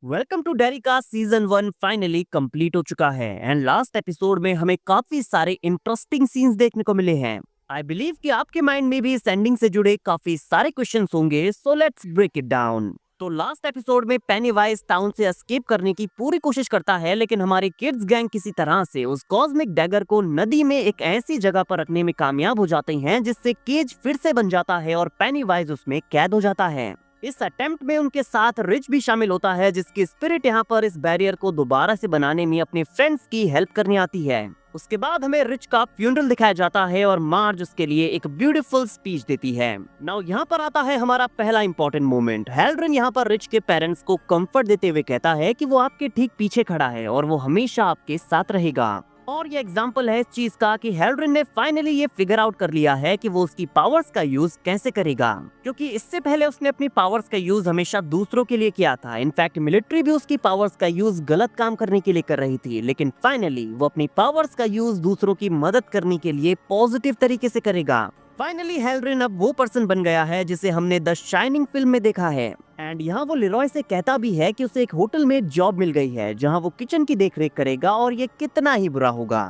Welcome to Derry का season 1 finally complete हो चुका है एंड लास्ट एपिसोड में हमें काफी सारे इंटरेस्टिंग सीन्स देखने को मिले हैं। आई बिलीव कि आपके माइंड में भी इस एंडिंग से जुड़े काफी सारे क्वेश्चंस होंगे, so let's break it down. तो लास्ट एपिसोड में पेनीवाइज टाउन से एस्केप करने की पूरी कोशिश करता है, लेकिन हमारी किड्स गैंग किसी तरह से उस कॉस्मिक डैगर को नदी में एक ऐसी जगह पर रखने में कामयाब हो जाते हैं जिससे केज फिर से बन जाता है और पेनीवाइज उसमें कैद हो जाता है। इस अटेम्प्ट में उनके साथ रिच भी शामिल होता है, जिसकी स्पिरिट यहाँ पर इस बैरियर को दोबारा से बनाने में अपने फ्रेंड्स की हेल्प करने आती है। उसके बाद हमें रिच का फ्यूनरल दिखाया जाता है और मार्ज उसके लिए एक ब्यूटीफुल स्पीच देती है। नाउ यहाँ पर आता है हमारा पहला इंपॉर्टेंट मोमेंट। हेल्ड्रिन यहाँ पर रिच के पेरेंट्स को कंफर्ट देते हुए कहता है कि वो आपके ठीक पीछे खड़ा है और वो हमेशा आपके साथ रहेगा। और ये एग्जाम्पल है इस चीज का कि हेल्ड्रिन ने फाइनली ये फिगर आउट कर लिया है कि वो उसकी पावर्स का यूज कैसे करेगा, क्योंकि इससे पहले उसने अपनी पावर्स का यूज हमेशा दूसरों के लिए किया था। इनफैक्ट मिलिट्री भी उसकी पावर्स का यूज गलत काम करने के लिए कर रही थी, लेकिन फाइनली वो अपनी पावर्स का यूज दूसरों की मदद करने के लिए पॉजिटिव तरीके से करेगा। फाइनली हेल्ड्रिन अब वो पर्सन बन गया है जिसे हमने द शाइनिंग फिल्म में देखा है। एंड यहाँ वो लिरॉय से कहता भी है कि उसे एक होटल में जॉब मिल गई है जहाँ वो किचन की देखरेख करेगा, और ये कितना ही बुरा होगा।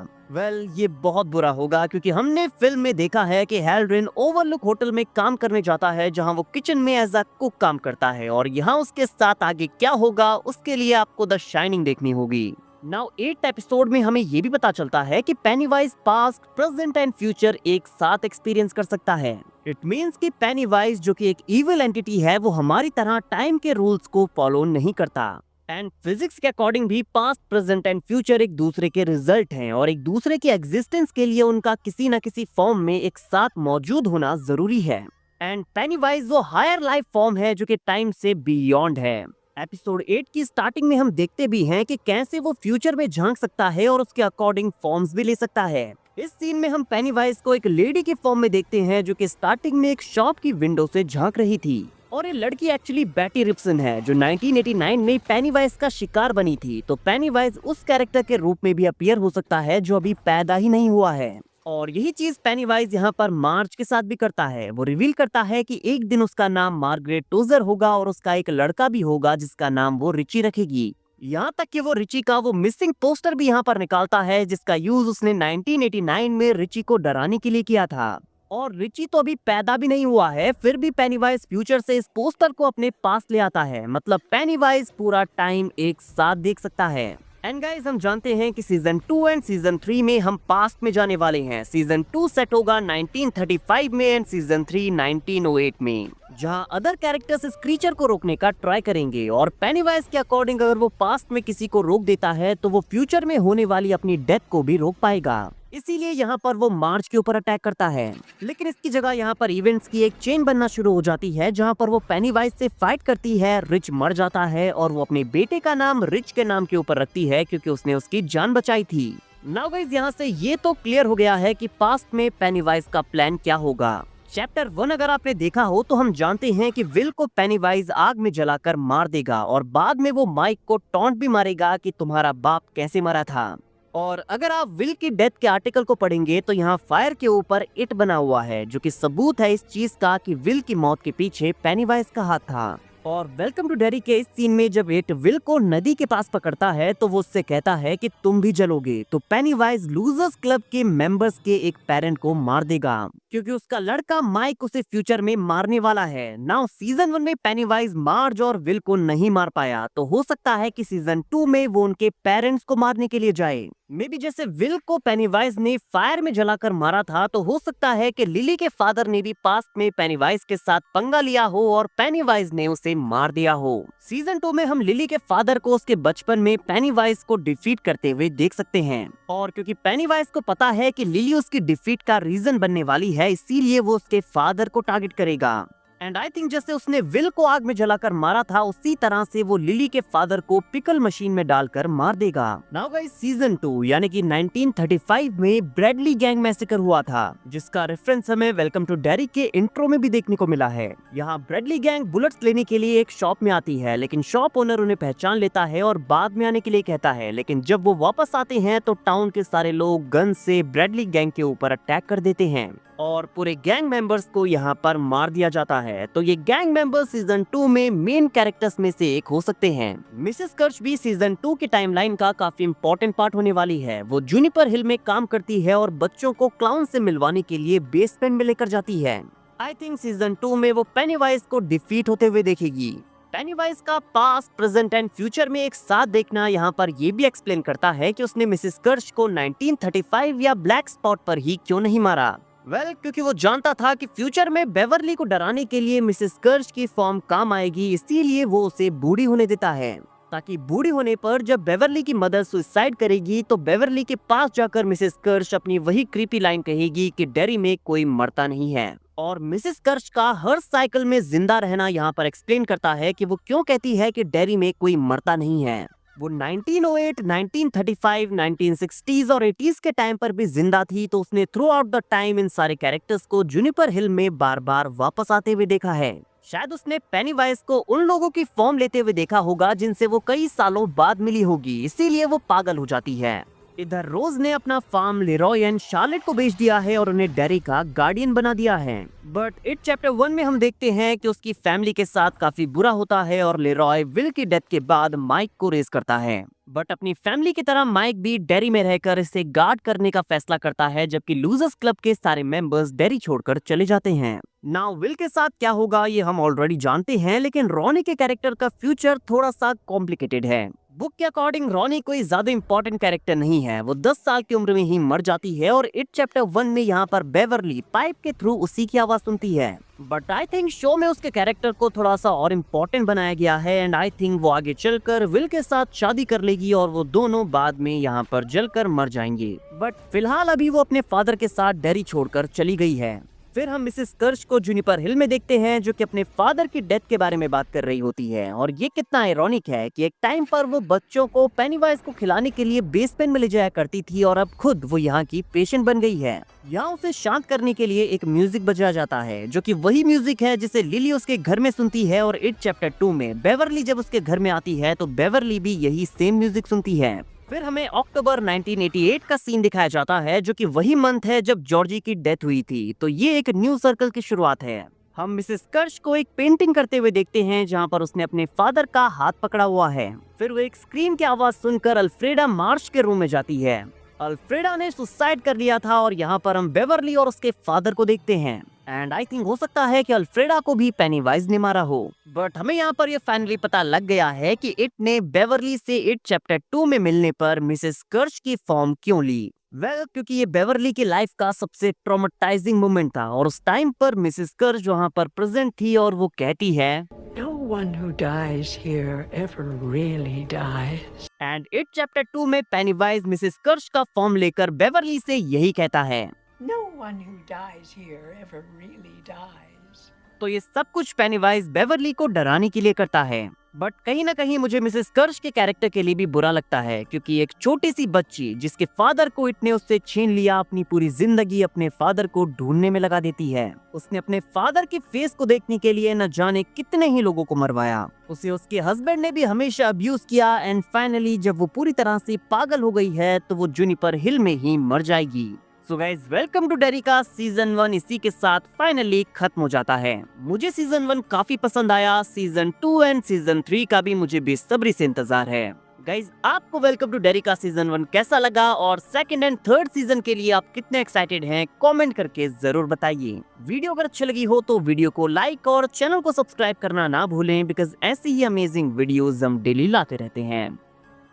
ये बहुत बुरा होगा, क्योंकि हमने फिल्म में देखा है कि हेल्ड्रिन ओवरलुक होटल में काम करने जाता है जहाँ वो किचन में एज अ कुक काम करता है, और यहाँ उसके साथ आगे क्या होगा उसके लिए आपको द शाइनिंग देखनी होगी। नाउ 8th एपिसोड में हमें ये भी पता चलता है कि penny-wise past, present and future एक साथ एक्सपीरियंस कर सकता है। इट मींस कि पेनीवाइज जो कि एक इविल एंटिटी है, वो हमारी तरह टाइम के रूल्स को फॉलो नहीं करता। एंड फिजिक्स के अकॉर्डिंग भी पास्ट, प्रेजेंट एंड फ्यूचर एक दूसरे के रिजल्ट हैं, और एक दूसरे के एग्जिस्टेंस के लिए उनका किसी न किसी फॉर्म में एक साथ मौजूद होना जरूरी है। एंड पेनीवाइज वो हायर लाइफ फॉर्म है जो कि टाइम से बियॉन्ड है। एपिसोड 8 की स्टार्टिंग में हम देखते भी हैं कि कैसे वो फ्यूचर में झांक सकता है और उसके अकॉर्डिंग फॉर्म्स भी ले सकता है। इस सीन में हम पेनीवाइज को एक लेडी के फॉर्म में देखते हैं जो कि स्टार्टिंग में एक शॉप की विंडो से झांक रही थी, और ये लड़की एक्चुअली बैटी रिप्सन है जो 1989 में पेनीवाइज का शिकार बनी थी। तो पेनीवाइज उस कैरेक्टर के रूप में भी अपीयर हो सकता है जो अभी पैदा ही नहीं हुआ है। और यही चीज पेनीवाइज यहाँ पर मार्ज के साथ भी करता है। वो रिवील करता है कि एक दिन उसका नाम मार्गरेट टोजर होगा और उसका एक लड़का भी होगा जिसका नाम वो रिची रखेगी। यहाँ तक कि वो रिची का वो मिसिंग पोस्टर भी यहाँ पर निकालता है जिसका यूज उसने 1989 में रिची को डराने के लिए किया था। और रिची तो अभी पैदा भी नहीं हुआ है, फिर भी पेनीवाइज फ्यूचर से इस पोस्टर को अपने पास ले आता है। मतलब पेनीवाइज पूरा टाइम एक साथ देख सकता है। एंड गाइस, हम जानते हैं कि सीजन 2 एंड सीजन 3 में हम पास्ट में जाने वाले हैं। सीजन 2 सेट होगा 1935 में एंड सीजन 3 1908 में, जहां अदर कैरेक्टर्स इस क्रीचर को रोकने का ट्राई करेंगे। और पेनीवाइज के अकॉर्डिंग अगर वो पास्ट में किसी को रोक देता है तो वो फ्यूचर में होने वाली अपनी डेथ को भी रोक पाएगा। इसीलिए यहाँ पर वो मार्च के ऊपर अटैक करता है। लेकिन इसकी जगह यहाँ पर इवेंट्स की एक चेन बनना शुरू हो जाती है जहाँ पर वो पेनीवाइज से फाइट करती है। रिच मर जाता है और वो अपने बेटे का नाम रिच के नाम के ऊपर रखती है क्योंकि उसने उसकी जान बचाई थी। नाउ गाइस, यहाँ से ये तो क्लियर हो गया है कि पास्ट में पेनीवाइज का प्लान क्या होगा। चैप्टर 1 अगर आपने देखा हो तो हम जानते हैं कि विल को पेनीवाइज आग में जलाकर मार देगा, और बाद में वो माइक को टॉन्ट भी मारेगा कि तुम्हारा बाप कैसे मरा था। और अगर आप विल की डेथ के आर्टिकल को पढ़ेंगे तो यहाँ फायर के ऊपर इट बना हुआ है, जो कि सबूत है इस चीज का कि विल की मौत के पीछे पेनीवाइज का हाथ था। और वेलकम टू डेरी के इस सीन में जब इट विल को नदी के पास पकड़ता है तो वो उससे कहता है कि तुम भी जलोगे। तो पेनीवाइज लूजर्स क्लब के मेंबर्स के एक पेरेंट को मार देगा क्योंकि उसका लड़का माइक उसे फ्यूचर में मारने वाला है। नाउ सीजन 1 में पेनीवाइज मार्ज और विल को नहीं मार पाया, तो हो सकता है कि सीजन 2 में वो उनके पेरेंट्स को मारने के लिए जाए। मे बी जैसे विल को पेनीवाइज ने फायर में जलाकर मारा था, तो हो सकता है कि लिली के फादर ने भी पास्ट में पेनीवाइज के साथ पंगा लिया हो और पेनीवाइज ने उसे मार दिया हो। सीजन 2 में हम लिली के फादर को उसके बचपन में पेनीवाइज को डिफीट करते हुए देख सकते हैं, और क्योंकि पेनीवाइज को पता है कि लिली उसकी डिफीट का रीजन बनने वाली है, इसीलिए वो उसके फादर को टारगेट करेगा। एंड आई थिंक जैसे उसने विल को आग में जलाकर मारा था, उसी तरह से वो लिली के फादर को पिकल मशीन में डालकर मार देगा। नाउ गाइस, सीजन 2 यानी कि 1935 में ब्रैडली गैंग मैसेकर हुआ था, जिसका रेफरेंस हमें वेलकम टू डेरी के इंट्रो में भी देखने को मिला है। यहाँ ब्रैडली गैंग बुलेट्स लेने के लिए एक शॉप में आती है, लेकिन शॉप ओनर उन्हें पहचान लेता है और बाद में आने के लिए कहता है। लेकिन जब वो वापस आते हैं तो टाउन के सारे लोग गन से ब्रैडली गैंग के ऊपर अटैक कर देते हैं, और पूरे गैंग मेंबर्स को यहाँ पर मार दिया जाता है। तो ये गैंग मेंबर्स सीजन 2 में मेन कैरेक्टर्स में से एक हो सकते हैं। मिसेस कर्च भी सीजन 2 की टाइमलाइन का काफी इंपॉर्टेंट पार्ट होने वाली है। वो जूनिपर हिल में काम करती है और बच्चों को क्लाउन से मिलवाने के लिए बेसमेंट में लेकर जाती है। आई थिंक सीजन 2 में वो पेनीवाइज को डिफीट होते हुए देखेगी। पेनीवाइज का पास्ट, प्रेजेंट एंड फ्यूचर में एक साथ देखना यहाँ पर ये भी एक्सप्लेन करता है कि उसने मिसेस कर्च को 1935 या ब्लैक स्पॉट पर ही क्यों नहीं मारा। क्योंकि वो जानता था कि फ्यूचर में बेवरली को डराने के लिए मिसेस कर्च की फॉर्म काम आएगी, इसीलिए वो उसे बूढ़ी होने देता है, ताकि बूढ़ी होने पर जब बेवरली की मदर सुसाइड करेगी तो बेवरली के पास जाकर मिसेस कर्च अपनी वही क्रीपी लाइन कहेगी कि डेरी में कोई मरता नहीं है। और मिसेस कर्च का हर साइकिल में जिंदा रहना यहाँ पर एक्सप्लेन करता है कि वो क्यों कहती है कि डेरी में कोई मरता नहीं है। वो 1908, 1935, 1960s और 80s के टाइम पर भी जिंदा थी, तो उसने through out the time in सारे कैरेक्टर्स को जूनिपर हिल में बार बार वापस आते हुए देखा है। शायद उसने पेनीवाइज को उन लोगों की फॉर्म लेते हुए देखा होगा जिनसे वो कई सालों बाद मिली होगी, इसीलिए वो पागल हो जाती है। इधर रोज ने अपना फार्म लेरॉय एंड शार्लेट को बेच दिया है और उन्हें डेरी का गार्डियन बना दिया है। बट इट चैप्टर 1 में हम देखते हैं कि उसकी फैमिली के साथ काफी बुरा होता है और लेरॉय विल की डेथ के बाद माइक को रेज करता है। बट अपनी फैमिली की तरह माइक भी डेरी में रहकर इसे गार्ड करने का फैसला करता है, जबकि लूजर्स क्लब के सारे मेंबर्स डेरी छोड़कर चले जाते हैं। नाउ विल के साथ क्या होगा ये हम ऑलरेडी जानते हैं, लेकिन रॉनी के कैरेक्टर का फ्यूचर थोड़ा सा कॉम्प्लिकेटेड है। बुक के अकॉर्डिंग रॉनी कोई ज्यादा इंपॉर्टेंट कैरेक्टर नहीं है, वो 10 साल की उम्र में ही मर जाती है और इट चैप्टर 1 में यहाँ पर बेवरली पाइप के थ्रू उसी की आवाज सुनती है। बट आई थिंक शो में उसके कैरेक्टर को थोड़ा सा और इम्पोर्टेंट बनाया गया है एंड आई थिंक वो आगे चलकर विल के साथ शादी कर लेगी और वो दोनों बाद में यहाँ पर जलकर मर जाएंगे। बट फिलहाल अभी वो अपने फादर के साथ डेरी छोड़कर चली गई है। फिर हम मिसेस कर्च को जूनिपर हिल में देखते हैं, जो कि अपने फादर की डेथ के बारे में बात कर रही होती है। और ये कितना आयरॉनिक है कि एक टाइम पर वो बच्चों को पेनीवाइज को खिलाने के लिए बेसमेंट में ले जाया करती थी और अब खुद वो यहाँ की पेशेंट बन गई है। यहाँ उसे शांत करने के लिए एक म्यूजिक बजाया जाता है, जो कि वही म्यूजिक है जिसे लिली उसके घर में सुनती है। और इट चैप्टर 2 में बेवरली जब उसके घर में आती है तो बेवरली भी यही सेम म्यूजिक सुनती है। फिर हमें अक्टूबर 1988 का सीन दिखाया जाता है, जो कि वही मंथ है जब जॉर्जी की डेथ हुई थी। तो ये एक न्यू सर्कल की शुरुआत है। हम मिसेस कर्च को एक पेंटिंग करते हुए देखते हैं, जहां पर उसने अपने फादर का हाथ पकड़ा हुआ है। फिर वो एक स्क्रीम की आवाज सुनकर अल्फ्रेडा मार्श के रूम में जाती है। अल्फ्रेडा ने सुसाइड कर लिया था और यहाँ पर हम बेवरली और उसके फादर को देखते हैं। एंड आई थिंक हो सकता है कि अल्फ्रेडा को भी पेनीवाइज ने मारा हो। बट हमें यहाँ पर ये फाइनली पता लग गया है कि इट ने बेवरली से इट चैप्टर 2 में मिलने पर मिसेस कर्च की फॉर्म क्यों ली। क्योंकि ये बेवरली की लाइफ का सबसे ट्रॉमेटाइजिंग मोमेंट था और उस टाइम पर मिसेस कर्च वहाँ पर प्रेजेंट थी और वो कहती है, No one who dies here ever really dies. And it chapter 2 में पेनीवाइज मिसेस कर्च का फॉर्म लेकर बेवरली से यही कहता है, No one who dies here ever really dies. तो ये सब कुछ पेनीवाइज बेवरली को डराने के लिए करता है। बट कहीं ना कहीं मुझे मिसेस कर्च के कैरेक्टर के लिए भी बुरा लगता है, क्योंकि एक छोटी सी बच्ची जिसके फादर को इट ने उससे छीन लिया, अपनी पूरी जिंदगी अपने फादर को ढूंढने में लगा देती है। उसने अपने फादर के फेस को देखने के लिए न जाने कितने ही लोगों को मरवाया। उसे उसके हस्बैंड ने भी हमेशा अब्यूज किया एंड फाइनली जब वो पूरी तरह से पागल हो गई है तो वो जूनिपर हिल में ही मर जाएगी। So guys welcome to Derry का सीजन 1 इसी के साथ फाइनली खत्म हो जाता है। मुझे सीजन 1 काफी पसंद आया। सीजन 2 एंड सीजन 3 का भी मुझे बेसब्री से इंतजार है। गाइज आपको वेलकम टू डेरी का सीजन 1 कैसा लगा और सेकंड एंड थर्ड सीजन के लिए आप कितने एक्साइटेड हैं कमेंट करके जरूर बताइए। वीडियो अगर अच्छी लगी हो तो वीडियो को लाइक और चैनल को सब्सक्राइब करना ना भूलें, बिकॉज ऐसी ही अमेजिंग वीडियोस हम डेली लाते रहते हैं।